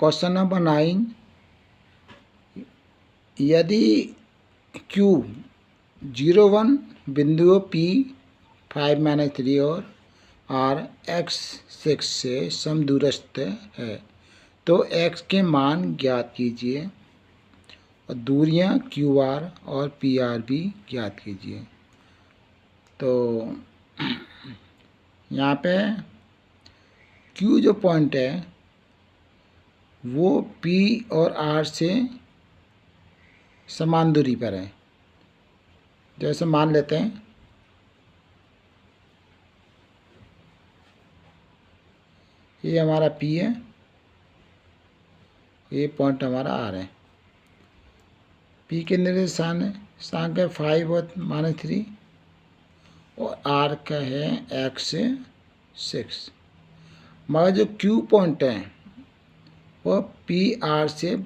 Question number 9, यदि Q 0, 1 बिंदुओं P 5-3 और R X 6 से समदूरस्थ है तो X के मान ज्ञात कीजिए और दूरियां QR और PR भी ज्ञात कीजिए। तो यहाँ पे Q जो पॉइंट है वो P और R से समान दूरी पर है। जैसे मान लेते हैं ये हमारा P है, ये पॉइंट हमारा R है। P के निर्देशांक है 5 और -3 और R का है X 6। मगर जो Q पॉइंट है वो PR से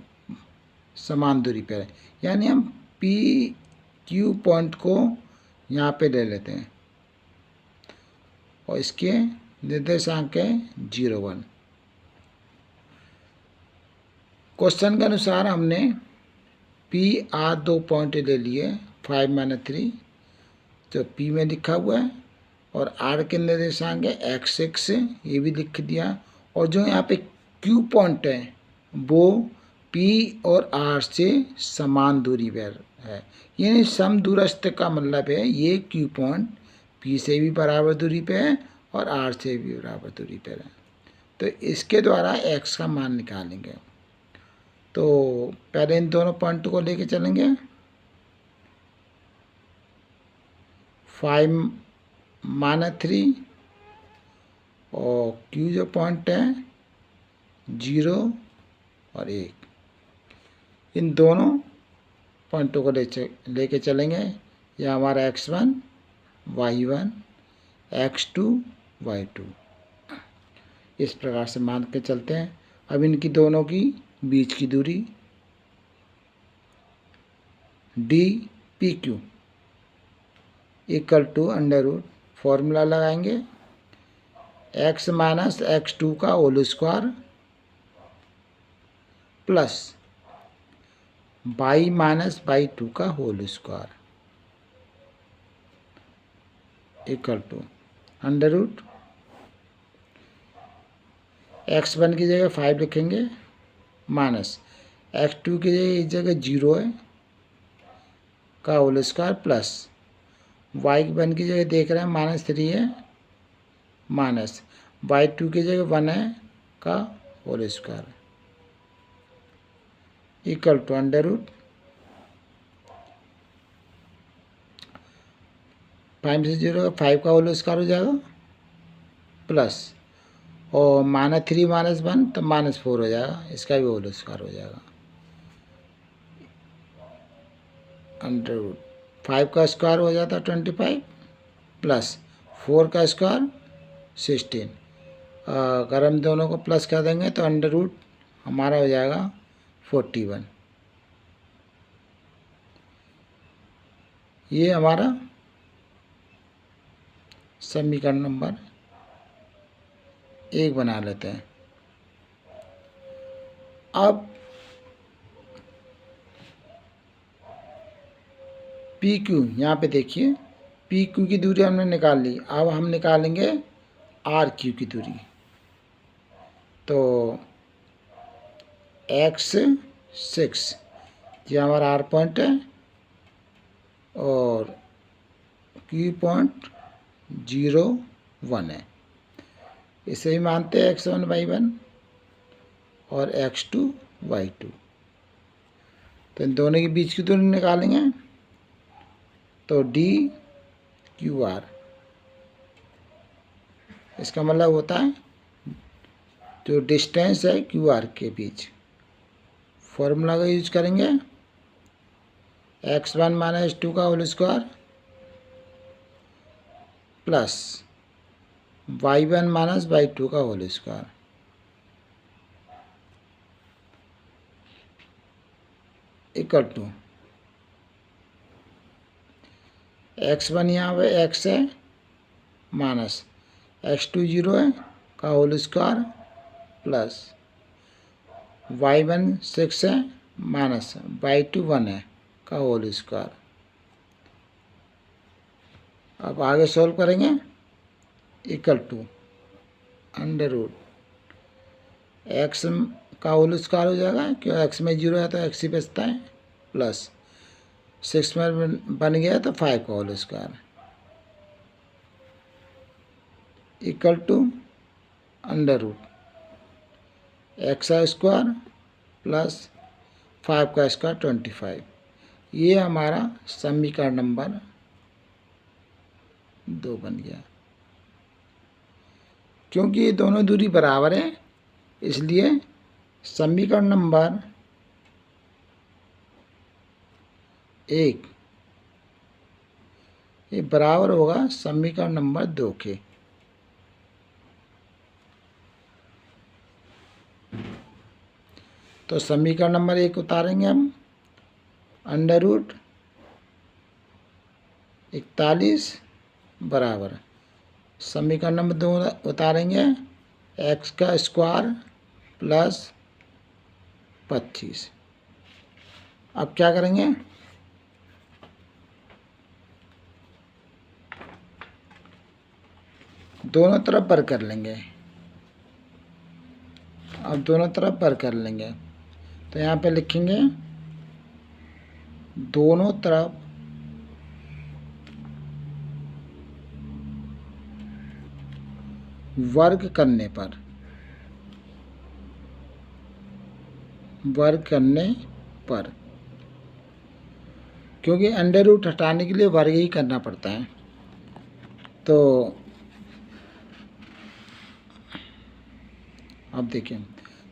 समान दूरी पर है, यानी हम PQ पॉइंट को यहाँ पे ले लेते हैं और इसके निर्देशांक है 0, 1। क्वेश्चन के अनुसार हमने PR 2 पॉइंट ले लिए 5-3 तो P में लिखा हुआ है और R के निर्देशांक है X 6 ये भी लिख दिया। और जो यहाँ पे Q पॉइंट है वो P और R से समान दूरी पर है, यानी समदूरस्थ का मतलब है ये Q पॉइंट P से भी बराबर दूरी पे है और R से भी बराबर दूरी पर है। तो इसके द्वारा X का मान निकालेंगे। तो पहले इन दोनों पॉइंट को लेके चलेंगे। 5-3 और Q जो पॉइंट है 0 और 1, इन दोनों पॉइंटों को लेके चलेंगे। यह हमारा X1 Y1 X2 Y2 इस प्रकार से मान के चलते हैं। अब इनकी दोनों की बीच की दूरी DPQ = फॉर्मूला लगाएंगे X - X2 का whole square plus Y - Y2 का होल स्क्वायर = X1 की जगह 5 लिखेंगे माइनस X2 की जगह 0 है का होल स्क्वायर प्लस Y1 की जगह देख रहे हैं -3 है माइनस Y2 की जगह 1 है का होल स्क्वायर = 5 से 0 5 का होल स्क्वायर हो जाएगा प्लस और -3 - 1 तो -4 हो जाएगा, इसका भी होल स्क्वायर हो जाएगा √ 5 का स्क्वायर हो जाता है 25 प्लस 4 का स्क्वायर 16। अगर हम दोनों को प्लस कर देंगे तो √ हमारा हो जाएगा 41। ये हमारा समीकरण नंबर 1 बना लेते हैं। अब PQ यहाँ पे देखिए PQ की दूरी हमने निकाल ली। अब हम निकालेंगे RQ की दूरी। तो X 6 ये हमारा R पॉइंट है और Q पॉइंट 0, 1 है। इसे ही मानते हैं X1 Y1 और X2 Y2। तो इन दोनों के बीच की दूरी निकालेंगे तो DQR, इसका मतलब होता है जो डिस्टेंस है QR के बीच। फॉर्मूला का यूज करेंगे X1 - X2 का whole square plus Y1 - Y2 का होल स्क्वायर = X1 यहाँ पे X है माइनस X2 0 है का होल स्क्वायर प्लस y1 6 है माइनस y2 1 है का होल स्क्वायर। अब आगे सॉल्व करेंगे, equal to under root x का होल स्क्वायर हो जाएगा, क्यों एक्स में 0 है तो एक्स ही बचता है, प्लस 6 में बन गया तो 5 का whole square equal to under root x square plus 5 का स्क्वायर 25। ये हमारा समीकरण नंबर 2 बन गया। क्योंकि ये दोनों दूरी बराबर है इसलिए समीकरण नंबर 1 ये बराबर होगा समीकरण नंबर 2 के। तो समीकरण नंबर 1 उतारेंगे हम, अंडर रूट 41 बराबर समीकरण नंबर 2 उतारेंगे एक्स का स्क्वायर प्लस 25। अब क्या करेंगे, दोनों तरफ पर कर लेंगे। अब दोनों तरफ पर कर लेंगे तो यहाँ पे लिखेंगे दोनों तरफ वर्ग करने पर, क्योंकि अंडर रूट हटाने के लिए वर्ग ही करना पड़ता है। तो अब देखिए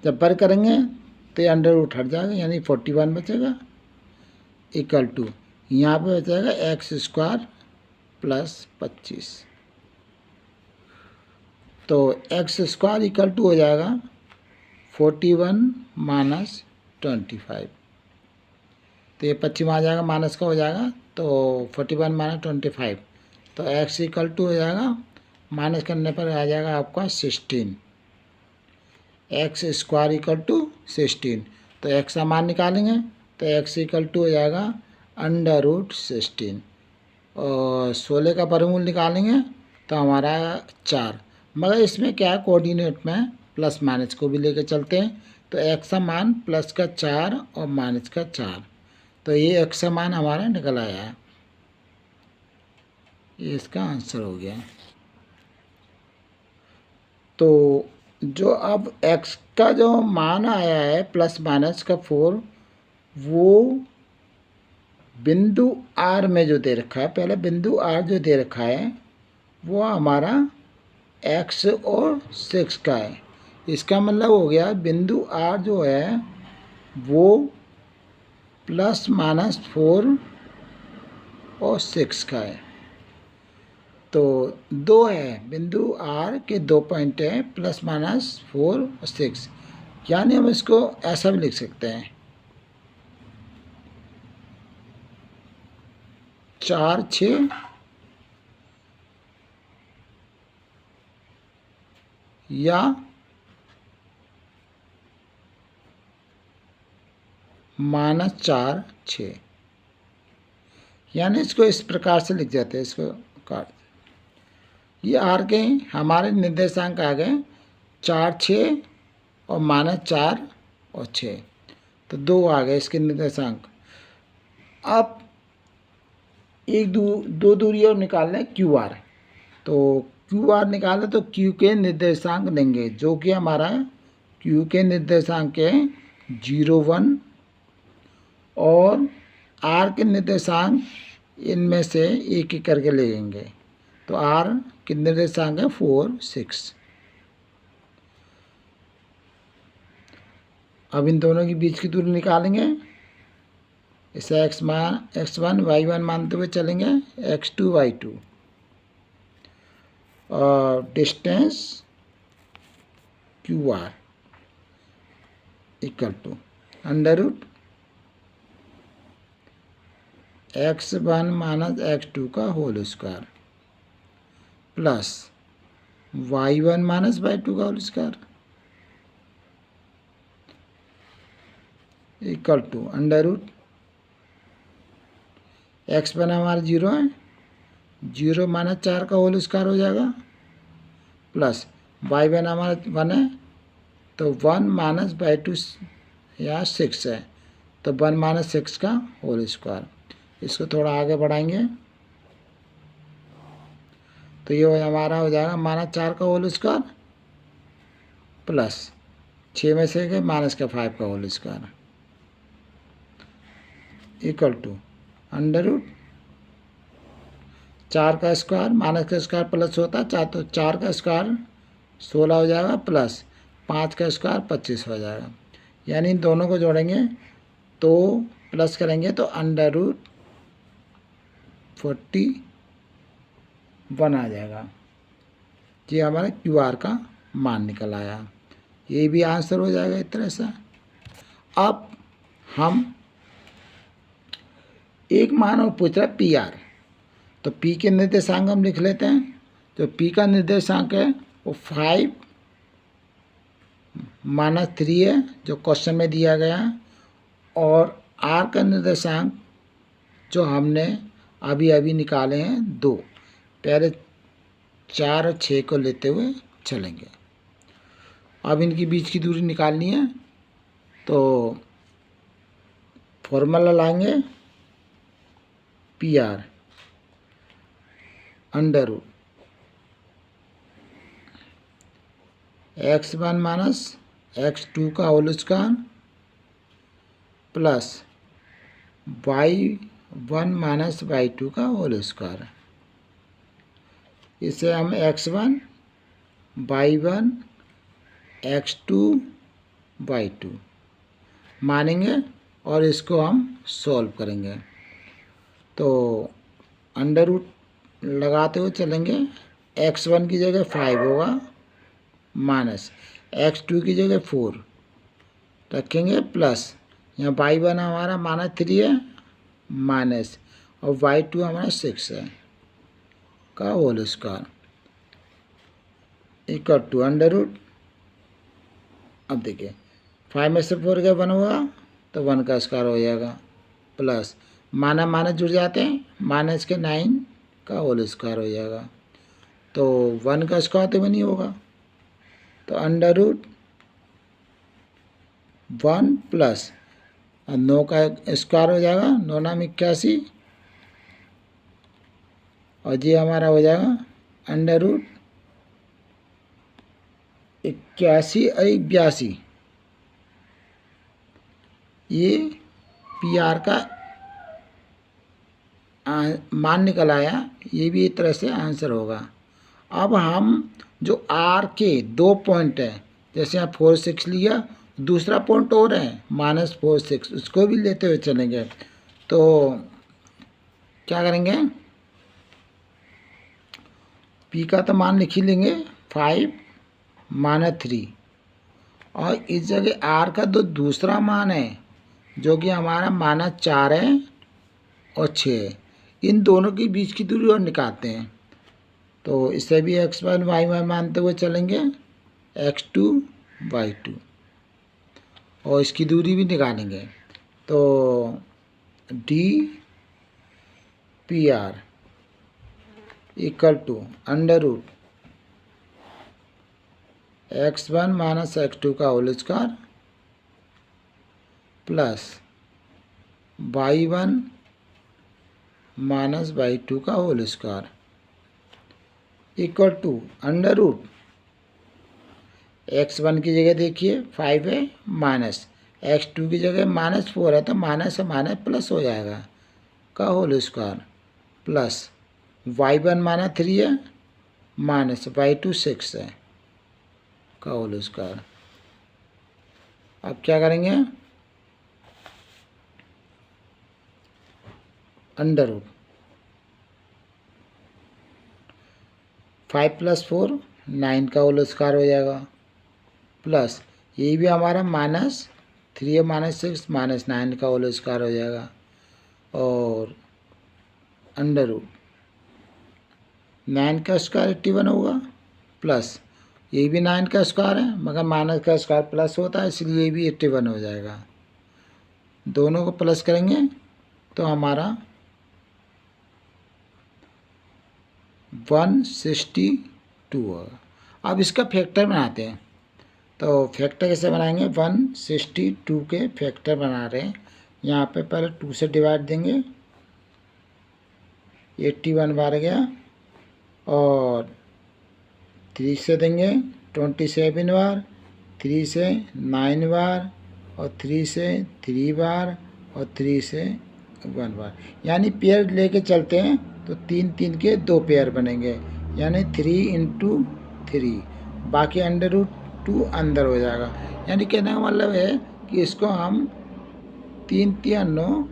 जब वर्ग करेंगे तो अंडर रूट हट जाएगा यानी 41 बचेगा इक्वल टू यहाँ पे बचेगा एक्स स्क्वायर प्लस 25। तो एक्स स्क्वायर इक्वल टू हो जाएगा 41 माइनस 25। तो ये 25 आ जाएगा, माइनस का हो जाएगा तो 41 माइनस 25। तो एक्स इक्वल टू हो जाएगा, माइनस करने पर आ जाएगा आपका 16, एक्स स्क्वायर इक्वल टू 16। तो एक्स का मान निकालेंगे तो एक्स इक्वल टू हो जाएगा अंडर रूट 16 और 16 का वर्गमूल निकालेंगे तो हमारा 4। मगर इसमें क्या है, कोऑर्डिनेट में प्लस माइनस को भी लेके चलते हैं। तो एक्स का मान प्लस का 4 और माइनस का 4, तो ये एक्स का मान हमारा निकल आया है। ये इसका आंसर हो गया। तो जो अब x का जो मान आया है प्लस माइनस का 4, वो बिंदु r में जो दे रखा है, पहले बिंदु r जो दे रखा है वो हमारा x और 6 का है। इसका मतलब हो गया बिंदु r जो है वो प्लस माइनस 4 और 6 का है। तो 2 है, बिंदु R के 2 पॉइंट है प्लस माइनस 4 और 6, यानी हम इसको ऐसा भी लिख सकते हैं 4 6 या माइनस 4 6, यानी इसको इस प्रकार से लिख जाते हैं, इसको काट। ये आर के हमारे निर्देशांक आ गए 4 6 और माइनस 4 और 6, तो 2 आ गए इसके निर्देशांक। अब दो दूरी और निकालना है क्यू आर। तो क्यू आर निकाले तो क्यू के निर्देशांक लेंगे, जो कि हमारा क्यू के निर्देशांक है 0 1 और आर के निर्देशांक इनमें से एक एक करके लेंगे। तो आर के निर्देशांक है 4 6। अब इन दोनों के बीच की दूरी निकालेंगे, इसे x1 y1 मानते हुए चलेंगे, x2 y2 और distance Q R equal to under root x1 minus x2 का whole square plus y1 minus y2 का whole square equal to under root x बना हमारा 0 है, 0 माइनस 4 का होल स्क्वायर हो जाएगा, प्लस वाई बना हमारा 1 है, तो 1 माइनस बाई 2 यहाँ 6 है, तो 1 माइनस 6 का होल स्क्वायर। इसको थोड़ा आगे बढ़ाएंगे तो ये हमारा हो जाएगा माइनस 4 का होल स्क्वायर प्लस 6 में से माइनस का 5 का whole square equal to under root 4 का स्क्वायर माइनस का स्क्वायर प्लस होता है 4, तो 4 का स्क्वायर 16 हो जाएगा प्लस 5 का स्क्वायर 25 हो जाएगा। यानी इन दोनों को जोड़ेंगे तो प्लस करेंगे तो अंडर रूट 41 आ जाएगा। ये हमारा क्यू आर का मान निकल आया। ये भी आंसर हो जाएगा इस तरह से। अब हम एक मान और पूछ रहा है पी आर, तो पी के निर्देशांक हम लिख लेते हैं। तो पी का निर्देशांक है वो 5 माइनस 3 है जो क्वेश्चन में दिया गया है, और आर का निर्देशांक जो हमने अभी अभी निकाले हैं 2। पहले 4 और 6 को लेते हुए चलेंगे। अब इनकी बीच की दूरी निकालनी है तो फॉर्मूला लाएंगे P R under root x1 minus x2 का whole square plus y1 minus y2 का होल स्क्वायर। इसे हम x1 y1 x2 y2 मानेंगे और इसको हम सॉल्व करेंगे। तो अंडर रूट लगाते हुए चलेंगे। x1 की जगह 5 होगा माइनस x2 की जगह 4 रखेंगे प्लस यहाँ y1 हमारा माइनस 3 है माइनस और y2 हमारा 6 है का whole square equal to under root. अब देखिए 5 में से 4 का 1 होगा तो 1 का स्क्वायर हो जाएगा प्लस माइनस माइनस जुड़ जाते हैं माइनस के 9 का होल स्क्वायर हो जाएगा। तो 1 का स्क्वायर तो नहीं होगा, तो अंडर रूट 1 प्लस 9 का स्क्वायर हो जाएगा 9 नाम 81 और ये हमारा हो जाएगा अंडर रूट 81 और 82। ये पी आर का मान निकल आया। ये भी एक तरह से आंसर होगा। अब हम जो आर के 2 पॉइंट हैं, जैसे यहाँ 4 6 लिया, दूसरा पॉइंट और है -4 6, उसको भी लेते हुए चलेंगे। तो क्या करेंगे, पी का तो मान लिख ही लेंगे 5 माइनस 3, और इस जगह आर का जो दूसरा मान है जो कि हमारा -4 है और 6 है, इन दोनों के बीच की दूरी और निकालते हैं। तो इसे भी x1 y1 मानते हुए चलेंगे, x2 y2, और इसकी दूरी भी निकालेंगे। तो D P R equal to under root x1 minus x2 का whole square plus y1 minus y2 का whole square equal to under root x1 की जगह देखिए 5 है माइनस, x2 की जगह -4 है तो माइनस से माइनस प्लस हो जाएगा का whole square plus y1 minus 3 है माइनस y2 6 है का होल स्क्वायर। अब क्या करेंगे, अंडर रूट 5 + 4 9 का होल स्क्वायर हो जाएगा प्लस ये भी हमारा -3 -6 -9 का होल स्क्वायर हो जाएगा, और अंडर रूट 9 का स्क्वायर 81 होगा प्लस ये भी 9 का स्क्वायर है मगर माइनस का स्क्वायर प्लस होता है, इसलिए ये भी 81 हो जाएगा। दोनों को प्लस करेंगे तो हमारा 162 होगा। अब इसका फैक्टर बनाते हैं। तो फैक्टर कैसे बनाएंगे, 162 के फैक्टर बना रहे हैं। यहाँ पे पहले 2 से डिवाइड देंगे, 81 बार गया, और 3 से देंगे 27 बार, 3 से 9 बार, और 3 से 3 बार, और 3 से 1 बार। यानी पेयर लेके चलते हैं तो 3 के 2 पेयर बनेंगे, यानी 3 × 3, बाकी √2 अंदर हो जाएगा। यानी कहने का मतलब है कि इसको हम 3 × 9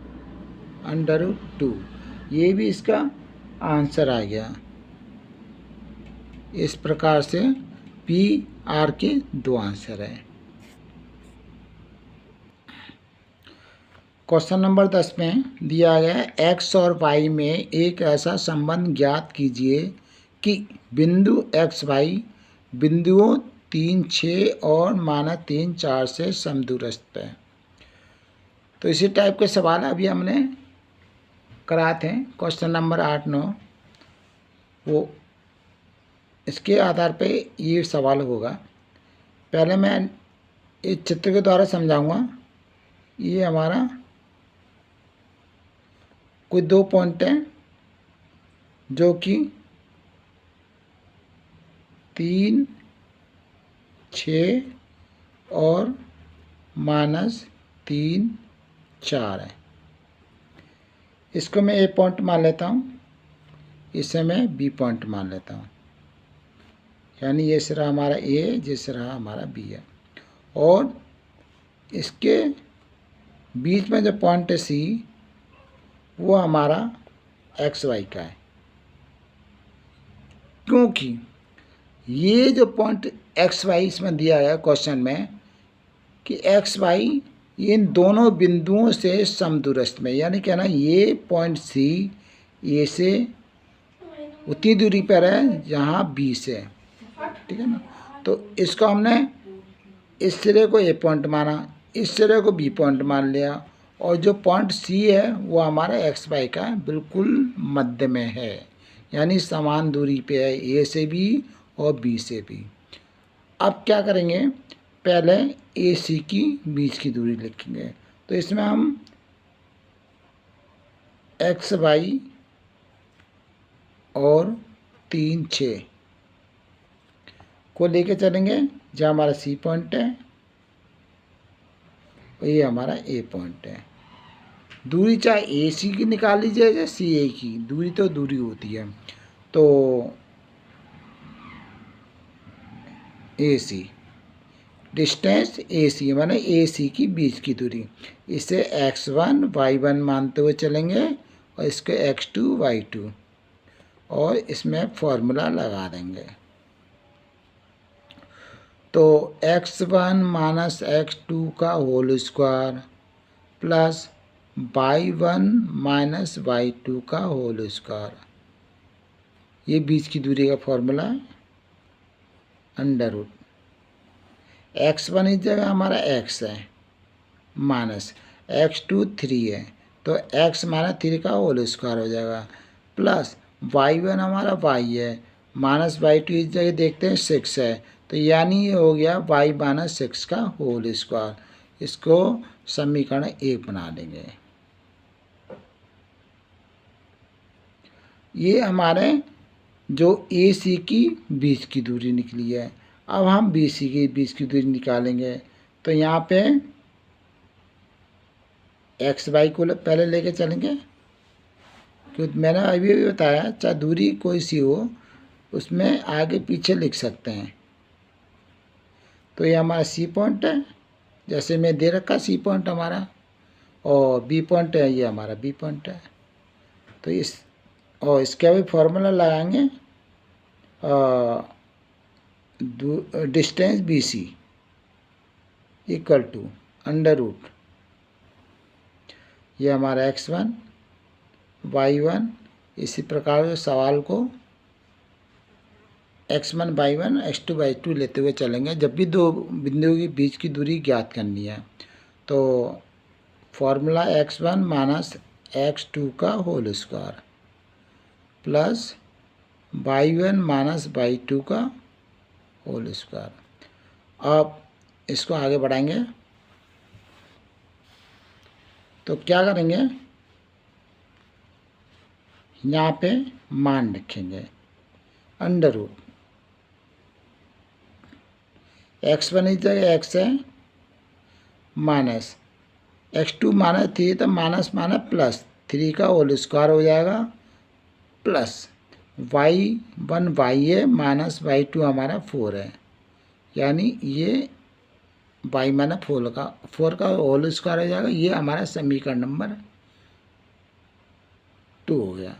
√2, ये भी इसका आंसर आ गया। इस प्रकार से PR के 2 आंसर हैं। क्वेश्चन नंबर 10 में दिया गया है x और y में एक ऐसा संबंध ज्ञात कीजिए कि बिंदु x y बिंदुओं 3, 6 और -3, 4 से समदूरस्थ है। तो इसी टाइप के सवाल अभी हमने कराए थे, क्वेश्चन नंबर 8, 9, वो इसके आधार पे ये सवाल होगा। पहले मैं इस चित्र के द्वारा समझाऊंगा। ये हमारा कोई 2 पॉइंट हैं जो कि 3, 6 और -3, 4 है। इसको मैं A पॉइंट मान लेता हूँ, इसे मैं B पॉइंट मान लेता हूँ। यानी ये सिरा हमारा A, ये सिरा हमारा B है, और इसके बीच में जो पॉइंट है C, वो हमारा XY का है। क्योंकि ये जो पॉइंट XY इसमें दिया गया क्वेश्चन में कि XY इन दोनों बिंदुओं से समदूरस्थ में, यानी कहना ये पॉइंट C A से उतनी दूरी पर है जहाँ B से है, ठीक है ना। तो इसको हमने इस सिरे को A पॉइंट माना, इस सिरे को B पॉइंट मान लिया, और जो पॉइंट C है वो हमारा XY का बिल्कुल मध्य में है, यानी समान दूरी पे है A से भी और B से भी। अब क्या करेंगे, पहले AC की बीच की दूरी लिखेंगे। तो इसमें हम XY और 3, 6 को लेके चलेंगे, जहाँ हमारा C पॉइंट है, ये हमारा A पॉइंट है। दूरी चाहे AC की निकाल लीजिए या CA की, दूरी तो दूरी होती है। तो AC डिस्टेंस AC माने AC की बीच की दूरी, इसे x1 y1 मानते हुए चलेंगे, और इसको x2 y2, और इसमें फॉर्मूला लगा देंगे। तो x1 - x2 का whole square plus y1 - y2 का होल स्क्वायर, ये बीच की दूरी का फॉर्मूला है। √ x1 इस जगह हमारा x है, माइनस x2 3 है, तो x - 3 का होल स्क्वायर हो जाएगा, प्लस y1 हमारा y है, -y2 इस जगह देखते हैं 6 है, तो यानी ये हो गया y - 6 का होल स्क्वायर। इसको समीकरण 1 बना देंगे। ये हमारे जो AC की बीच की दूरी निकली है। अब हम BC की बीच की दूरी निकालेंगे। तो यहाँ पे XY को पहले लेके चलेंगे, क्योंकि मैंने अभी भी बताया चाहे दूरी कोई सी हो उसमें आगे पीछे लिख सकते हैं। तो ये हमारा C पॉइंट है, जैसे मैं दे रखा C पॉइंट हमारा, और B पॉइंट है, ये हमारा B पॉइंट है। तो इसका भी फॉर्मूला लगाएंगे, डिस्टेंस BC इक्वल टू √ ये हमारा x1 y1। इसी प्रकार से सवाल को x1 y1 x2 y2 लेते हुए चलेंगे, जब भी दो बिंदुओं के बीच की दूरी ज्ञात करनी है। तो फॉर्मूला x1 माइनस x2 का whole square plus y1 minus y2 का होल स्क्वायर। अब इसको आगे बढ़ाएंगे तो क्या करेंगे, यहाँ पे मान लिखेंगे अंडर रूट x1 इस जगह x है माइनस x2 माइनस 3 तो माइनस माइनस प्लस 3 का होल स्क्वायर हो जाएगा प्लस y1 y है माइनस y2 हमारा 4 है, यानी ये y माइनस 4 का होल स्क्वायर हो जाएगा। ये हमारा समीकरण नंबर 2 हो गया।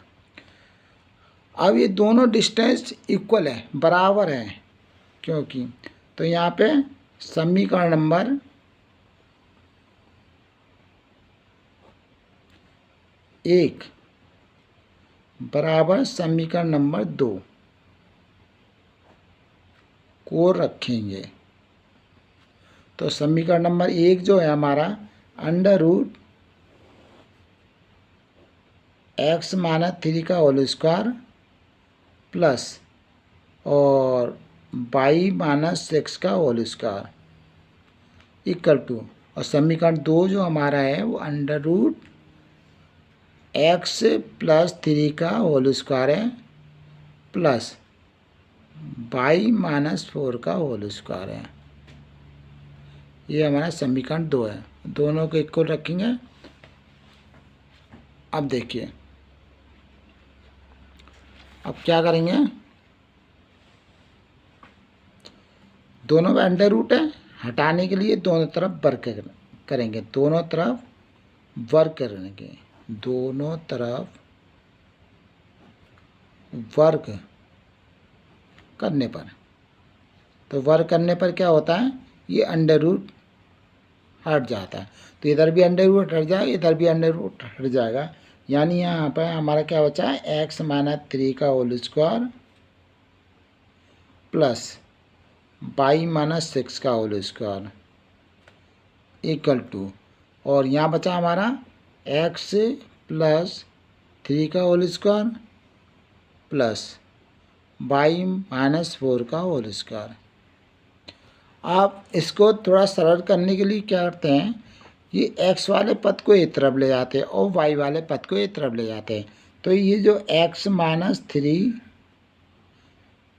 अब ये दोनों डिस्टेंस इक्वल है, बराबर है, क्योंकि तो यहाँ पे समीकरण नंबर 1 बराबर समीकरण नंबर 2 को रखेंगे। तो समीकरण नंबर 1 जो है हमारा अंडर रूट x माइनस 3 का होल स्क्वायर प्लस और y माइनस 6 का होल स्क्वायर इक्वल टू, और समीकरण 2 जो हमारा है वो अंडर रूट x प्लस 3 का होल स्क्वायर है प्लस y माइनस 4 का होल स्क्वायर है। ये हमारा समीकरण 2 है, दोनों को इक्वल रखेंगे। अब देखिए अब क्या करेंगे, दोनों में अंडर रूट है, हटाने के लिए दोनों तरफ वर्क करेंगे, दोनों तरफ वर्क करेंगे, दोनों तरफ वर्क करने पर, तो वर्क करने पर क्या होता है, ये अंडर रूट हट जाता है। तो इधर भी अंडर रूट हट जाएगा, इधर भी अंडर रूट हट जाएगा, यानी यहाँ पर हमारा क्या बचा है, x माइनस 3 का whole square plus y minus 6 का होल स्क्वायर इक्वल टू, और यहाँ बचा हमारा x प्लस 3 का whole square plus y minus 4 का होल स्क्वायर। आप इसको थोड़ा सरल करने के लिए क्या करते हैं, ये x वाले पद को एक तरफ ले जाते हैं और y वाले पद को एक तरफ ले जाते हैं। तो ये जो x माइनस 3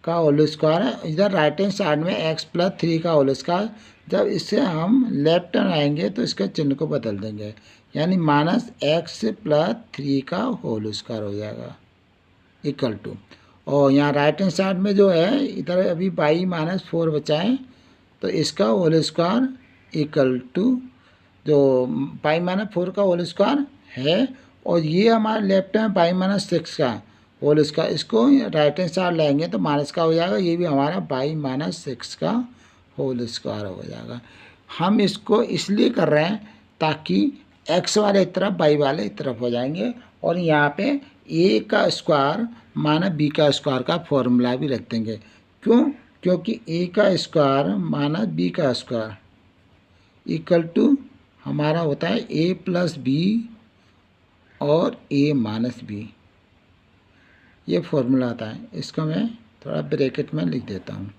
का होल स्क्वायर है, इधर राइट हैंड साइड में x प्लस 3 का होल स्क्वायर, जब इससे हम लेफ्ट हैंड आएंगे तो इसके चिन्ह को बदल देंगे, यानी माइनस x प्लस 3 का होल स्क्वायर हो जाएगा इक्वल टू, और यहाँ राइट हैंड साइड में जो है इधर अभी y माइनस 4 बचा है, तो इसका होल स्क्वायर इक्वल टू जो y माइनस 4 का होल स्क्वायर है, और ये हमारा लेफ्ट में y माइनस 6 का होल स्क्वायर, इसको राइट हैंड साइड लाएंगे तो माइनस का हो जाएगा, ये भी हमारा y माइनस 6 का होल स्क्वायर हो जाएगा। हम इसको इसलिए कर रहे हैं ताकि x वाले तरफ y वाले तरफ हो जाएंगे, और यहाँ पे a का स्क्वायर माइनस b का स्क्वायर का फॉर्मूला भी रख देंगे। क्यों? क्योंकि a का स्क्वायर माइनस b का स्क्वायर इक्वल टू हमारा होता है a प्लस बी और a माइनस बी, ये फॉर्मूला आता है। इसको मैं थोड़ा ब्रैकेट में लिख देता हूँ।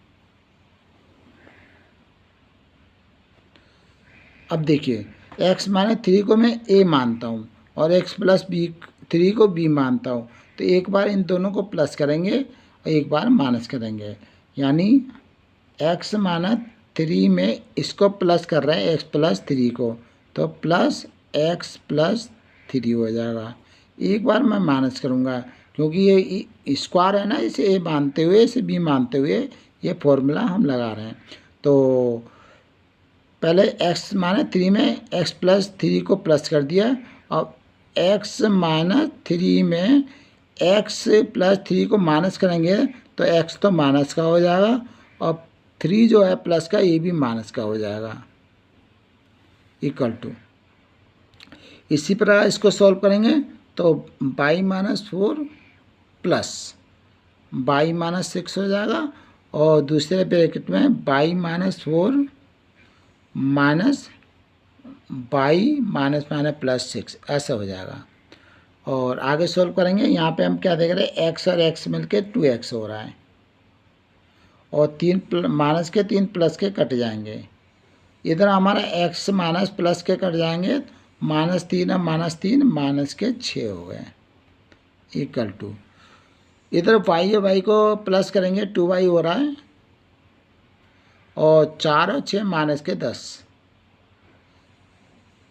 अब देखिए x माइनस 3 को मैं a मानता हूँ और x प्लस बी 3 को b मानता हूँ, तो एक बार इन दोनों को प्लस करेंगे और एक बार माइनस करेंगे, यानी x माइनस 3 में इसको प्लस कर रहे हैं x प्लस 3 को, तो प्लस x प्लस 3 हो जाएगा। एक बार मैं माइनस करूँगा क्योंकि ये स्क्वायर है ना, इसे a मानते हुए इसे b मानते हुए ये फॉर्मूला हम लगा रहे हैं। तो पहले x माइनस 3 में x प्लस 3 को प्लस कर दिया, और x माइनस 3 में x प्लस 3 को माइनस करेंगे तो x तो माइनस का हो जाएगा, और 3 जो है प्लस का, ये भी माइनस का हो जाएगा इक्वल टू। इसी प्रकार इसको सॉल्व करेंगे तो y minus 4 plus y minus 6 हो जाएगा, और दूसरे ब्रैकेट में y minus 4 minus Y minus minus plus 6 ऐसा हो जाएगा। और आगे सॉल्व करेंगे। यहाँ पे हम क्या देख रहे हैं, एक्स और एक्स मिलके 2x हो रहा है और 3 माइनस के 3 प्लस के कट जाएंगे। इधर हमारा x माइनस प्लस के कट जाएंगे, -3 और -3 माइनस के 6 हो गए इक्वल टू। इधर y और y को प्लस करेंगे 2y हो रहा है और 4 और 6 माइनस के 10,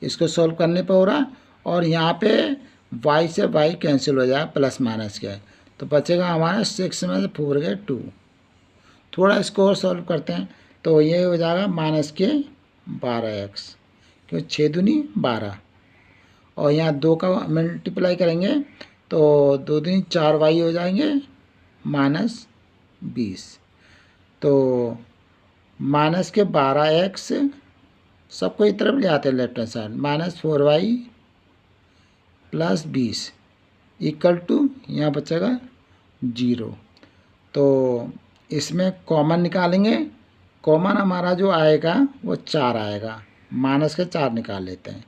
इसको सॉल्व करने पर हो रहा है। और यहाँ पे y से y कैंसिल हो जाए प्लस माइनस के, तो बचेगा हमारा 6 में से 4 गए 2। थोड़ा इसको और सॉल्व करते हैं तो ये हो जाएगा -12x, क्योंकि 6 दूनी 12 और यहाँ 2 का मल्टीप्लाई करेंगे तो 2 दूनी 4y हो जाएंगे -20। तो माइनस के 12x सबको इस तरफ ले आते हैं left hand side, -4y plus 20 equal to यहाँ बचेगा 0। तो इसमें कॉमन निकालेंगे, कॉमन हमारा जो आएगा वो 4 आएगा, माइनस के 4 निकाल लेते हैं।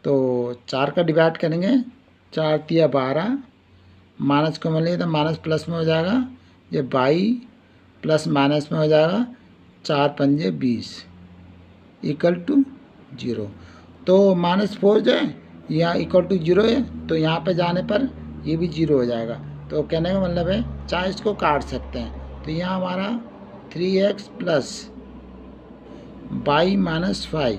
तो 4 का डिवाइड करेंगे, 4 तिया 12, माइनस कॉमन लिए तो माइनस प्लस में हो जाएगा, ये 22 प्लस माइनस में हो जाएगा 4 पंजे 20 इक्वल टू 0। तो -4 जो है यहाँ इक्वल टू 0 है, तो यहाँ पे जाने पर ये भी 0 हो जाएगा। तो कहने का मतलब है चाहे इसको काट सकते हैं। तो यहाँ हमारा 3x plus y minus 5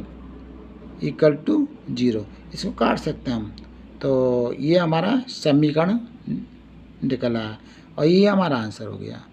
equal to 0, इसको काट सकते हैं हम। तो ये हमारा समीकरण निकला है और ये हमारा आंसर हो गया।